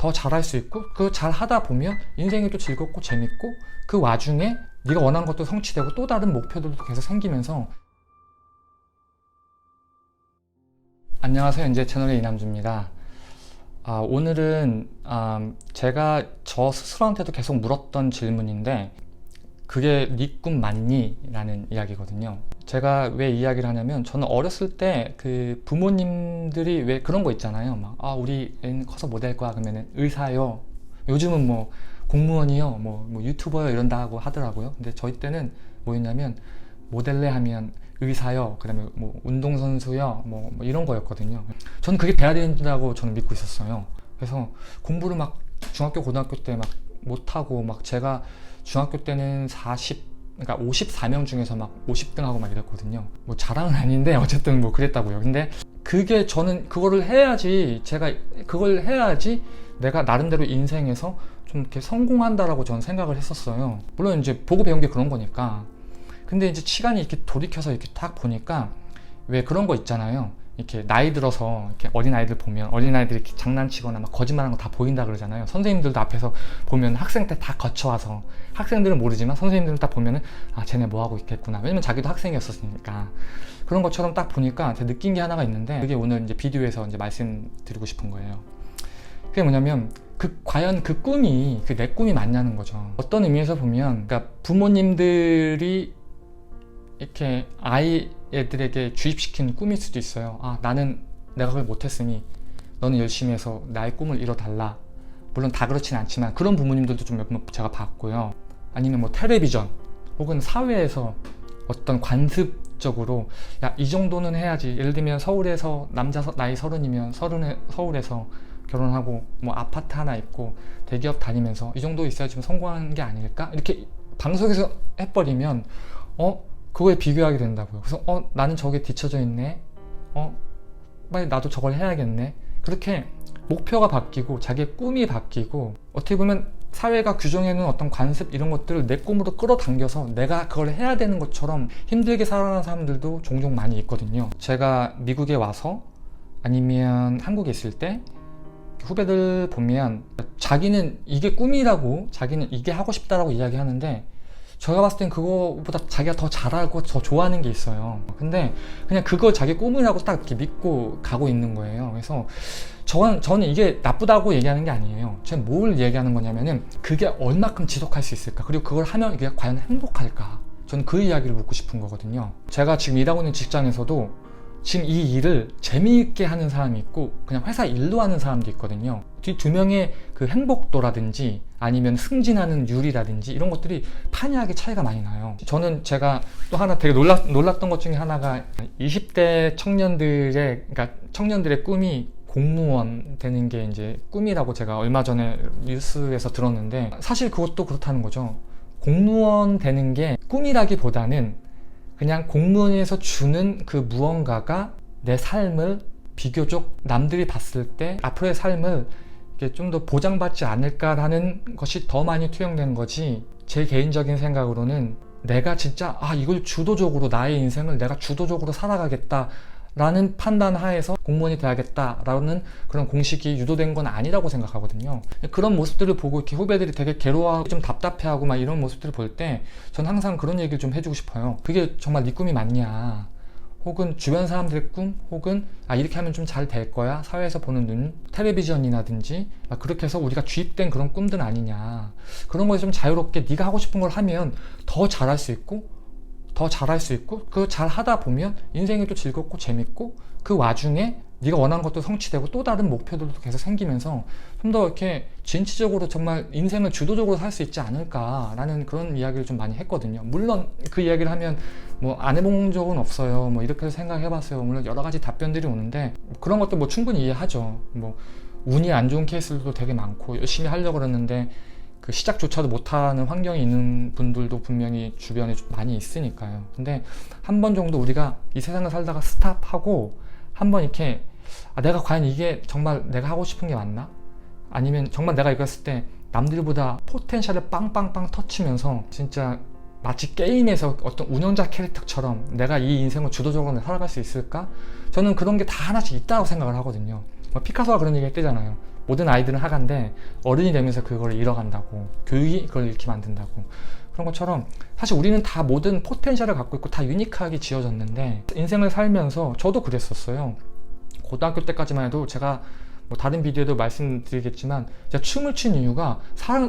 더 잘할 수 있고 그 잘 하다 보면 인생이 또 즐겁고 재밌고 그 와중에 네가 원하는 것도 성취되고 또 다른 목표들도 계속 생기면서. 안녕하세요. 이제 채널의 이남주입니다. 오늘은 제가 저 스스로한테도 계속 물었던 질문인데 그게 네 꿈 맞니? 라는 이야기거든요. 제가 왜 이야기를 하냐면 저는 어렸을 때 그 부모님들이 왜 그런 거 있잖아요. 막 우리 애는 커서 뭐 될 거야? 그러면은 의사요. 요즘은 뭐 공무원이요. 뭐 유튜버요. 이런다 하고 하더라고요. 근데 저희 때는 뭐였냐면 모델래 하면 의사요. 그 다음에 뭐 운동선수요. 뭐 이런 거였거든요. 저는 그게 돼야 된다고 저는 믿고 있었어요. 그래서 공부를 막 중학교 고등학교 때 막 못하고 막 제가 중학교 때는 그러니까 54명 중에서 막 50등 하고 막 이랬거든요. 뭐 자랑은 아닌데 어쨌든 뭐 그랬다고요. 근데 그게 저는 그거를 해야지, 제가 그걸 해야지 내가 나름대로 인생에서 좀 이렇게 성공한다라고 저는 생각을 했었어요. 물론 이제 보고 배운 게 그런 거니까. 근데 이제 시간이 이렇게 돌이켜서 이렇게 딱 보니까 왜 그런 거 있잖아요. 이렇게 나이 들어서 이렇게 어린아이들 보면 어린아이들이 이렇게 장난치거나 막 거짓말하는 거 다 보인다 그러잖아요. 선생님들도 앞에서 보면 학생 때 다 거쳐와서, 학생들은 모르지만 선생님들은 딱 보면은 쟤네 뭐 하고 있겠구나. 왜냐면 자기도 학생이었으니까. 그런 것처럼 딱 보니까 제가 느낀 게 하나가 있는데 그게 오늘 이제 비디오에서 이제 말씀드리고 싶은 거예요. 그게 뭐냐면 과연 그 꿈이 내 꿈이 맞냐는 거죠. 어떤 의미에서 보면 그러니까 부모님들이 이렇게 애들에게 주입시킨 꿈일 수도 있어요. 나는 내가 그걸 못했으니 너는 열심히 해서 나의 꿈을 이뤄달라. 물론 다 그렇진 않지만 그런 부모님들도 좀 몇 번 제가 봤고요. 아니면 뭐 텔레비전 혹은 사회에서 어떤 관습적으로 이 정도는 해야지. 예를 들면 서울에서 남자 나이 30이면 서울에서 결혼하고 뭐 아파트 하나 있고 대기업 다니면서 이 정도 있어야지 성공하는 게 아닐까? 이렇게 방송에서 해버리면 그거에 비교하게 된다고요. 그래서 나는 저게 뒤처져 있네. 빨리 나도 저걸 해야겠네. 그렇게 목표가 바뀌고 자기의 꿈이 바뀌고 어떻게 보면 사회가 규정해놓은 어떤 관습 이런 것들을 내 꿈으로 끌어당겨서 내가 그걸 해야 되는 것처럼 힘들게 살아가는 사람들도 종종 많이 있거든요. 제가 미국에 와서 아니면 한국에 있을 때 후배들 보면 자기는 이게 꿈이라고, 자기는 이게 하고 싶다라고 이야기하는데 제가 봤을 땐 그거보다 자기가 더 잘하고 더 좋아하는 게 있어요. 근데 그냥 그걸 자기 꿈이라고 딱 이렇게 믿고 가고 있는 거예요. 그래서 저는 이게 나쁘다고 얘기하는 게 아니에요. 제가 뭘 얘기하는 거냐면은 그게 얼마큼 지속할 수 있을까? 그리고 그걸 하면 이게 과연 행복할까? 저는 그 이야기를 묻고 싶은 거거든요. 제가 지금 일하고 있는 직장에서도 지금 이 일을 재미있게 하는 사람이 있고 그냥 회사 일로 하는 사람도 있거든요. 두 명의 그 행복도라든지 아니면 승진하는 율이라든지 이런 것들이 판이하게 차이가 많이 나요. 제가 또 하나 되게 놀랐던 것 중에 하나가 20대 청년들의 꿈이 공무원 되는 게 이제 꿈이라고 제가 얼마 전에 뉴스에서 들었는데 사실 그것도 그렇다는 거죠. 공무원 되는 게 꿈이라기보다는 그냥 공무원에서 주는 그 무언가가 내 삶을 비교적 남들이 봤을 때 앞으로의 삶을 좀 더 보장받지 않을까라는 것이 더 많이 투영되는 거지, 제 개인적인 생각으로는 내가 진짜 이걸 주도적으로 나의 인생을 내가 주도적으로 살아가겠다 라는 판단 하에서 공무원이 돼야겠다라는 그런 공식이 유도된 건 아니라고 생각하거든요. 그런 모습들을 보고 이렇게 후배들이 되게 괴로워하고 좀 답답해하고 막 이런 모습들을 볼 때 전 항상 그런 얘기를 좀 해주고 싶어요. 그게 정말 네 꿈이 맞냐, 혹은 주변 사람들의 꿈, 혹은 이렇게 하면 좀 잘 될 거야, 사회에서 보는 눈, 텔레비전이라든지 그렇게 해서 우리가 주입된 그런 꿈들 아니냐. 그런 거에 좀 자유롭게 네가 하고 싶은 걸 하면 더 잘할 수 있고 그 잘 하다 보면 인생이 또 즐겁고 재밌고 그 와중에 네가 원하는 것도 성취되고 또 다른 목표들도 계속 생기면서 좀 더 이렇게 진취적으로 정말 인생을 주도적으로 살 수 있지 않을까라는 그런 이야기를 좀 많이 했거든요. 물론 그 이야기를 하면 뭐 안 해본 적은 없어요, 뭐 이렇게 생각해봤어요, 물론 여러 가지 답변들이 오는데 그런 것도 뭐 충분히 이해하죠. 뭐 운이 안 좋은 케이스들도 되게 많고 열심히 하려고 그러는데 그 시작조차도 못하는 환경에 있는 분들도 분명히 주변에 좀 많이 있으니까요. 근데 한 번 정도 우리가 이 세상을 살다가 스탑하고 한번 이렇게 내가 과연 이게 정말 내가 하고 싶은 게 맞나? 아니면 정말 내가 이거 했을 때 남들보다 포텐셜을 빵빵빵 터치면서 진짜 마치 게임에서 어떤 운영자 캐릭터처럼 내가 이 인생을 주도적으로 살아갈 수 있을까? 저는 그런 게 다 하나씩 있다고 생각을 하거든요. 피카소가 그런 얘기 했대잖아요. 모든 아이들은 하가인데 어른이 되면서 그걸 잃어간다고, 교육이 그걸 잃게 만든다고. 그런 것처럼 사실 우리는 다 모든 포텐셜을 갖고 있고 다 유니크하게 지어졌는데, 인생을 살면서 저도 그랬었어요. 고등학교 때까지만 해도 제가 뭐 다른 비디오에도 말씀드리겠지만 제가 춤을 춘 이유가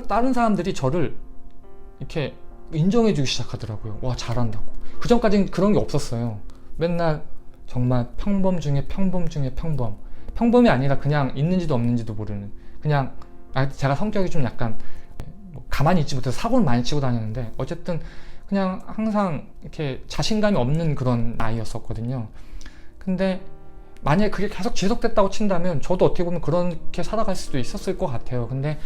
다른 사람들이 저를 이렇게 인정해주기 시작하더라고요. 와, 잘한다고. 그 전까지는 그런 게 없었어요. 맨날 정말 평범 중에 평범 중에 평범. 평범이 아니라 그냥 있는지도 없는지도 모르는, 그냥 제가 성격이 좀 약간 가만히 있지 못해서 사고를 많이 치고 다녔는데, 어쨌든 그냥 항상 이렇게 자신감이 없는 그런 아이였었거든요. 근데 만약에 그게 계속 지속됐다고 친다면 저도 어떻게 보면 그렇게 살아갈 수도 있었을 것 같아요. 근데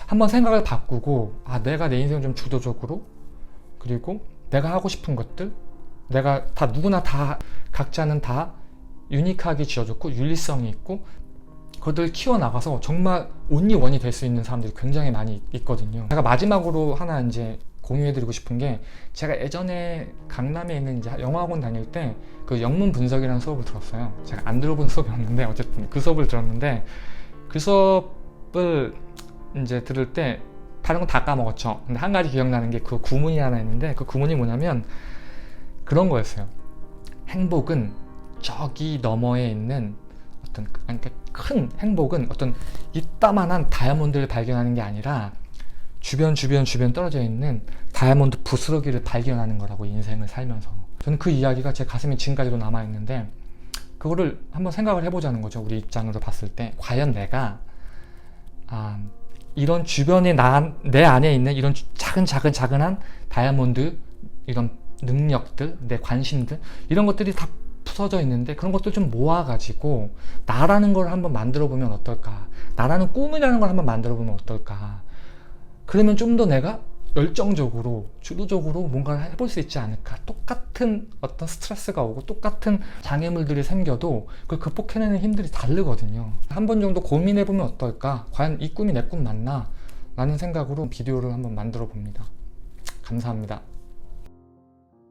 한번 생각을 바꾸고, 내가 내 인생을 좀 주도적으로, 그리고 내가 하고 싶은 것들, 내가 다 누구나 다 각자는 다 유니크하게 지어졌고 윤리성이 있고, 그것들 키워나가서 정말 온리원이 될 수 있는 사람들이 굉장히 많이 있거든요. 제가 마지막으로 하나 이제 공유해드리고 싶은 게, 제가 예전에 강남에 있는 이제 영어학원 다닐 때 그 영문 분석이라는 수업을 들었어요. 제가 안 들어본 수업이었는데 어쨌든 그 수업을 들었는데, 그 수업을 이제 들을 때 다른 건 다 까먹었죠. 근데 한 가지 기억나는 게 그 구문이 하나 있는데, 그 구문이 뭐냐면 그런 거였어요. 행복은 저기 너머에 있는 어떤, 그러니까 큰 행복은 어떤 이따만한 다이아몬드를 발견하는 게 아니라 주변 떨어져 있는 다이아몬드 부스러기를 발견하는 거라고, 인생을 살면서. 저는 그 이야기가 제 가슴에 지금까지도 남아있는데, 그거를 한번 생각을 해보자는 거죠. 우리 입장으로 봤을 때 과연 내가 이런 주변에 내 안에 있는 이런 작은 다이아몬드, 이런 능력들, 내 관심들, 이런 것들이 다 부서져 있는데, 그런 것들 좀 모아가지고 나라는 걸 한번 만들어 보면 어떨까, 나라는 꿈이라는 걸 한번 만들어 보면 어떨까. 그러면 좀 더 내가 열정적으로 주도적으로 뭔가를 해볼 수 있지 않을까. 똑같은 어떤 스트레스가 오고 똑같은 장애물들이 생겨도 그걸 극복해내는 힘들이 다르거든요. 한 번 정도 고민해 보면 어떨까, 과연 이 꿈이 내 꿈 맞나 라는 생각으로 비디오를 한번 만들어 봅니다. 감사합니다.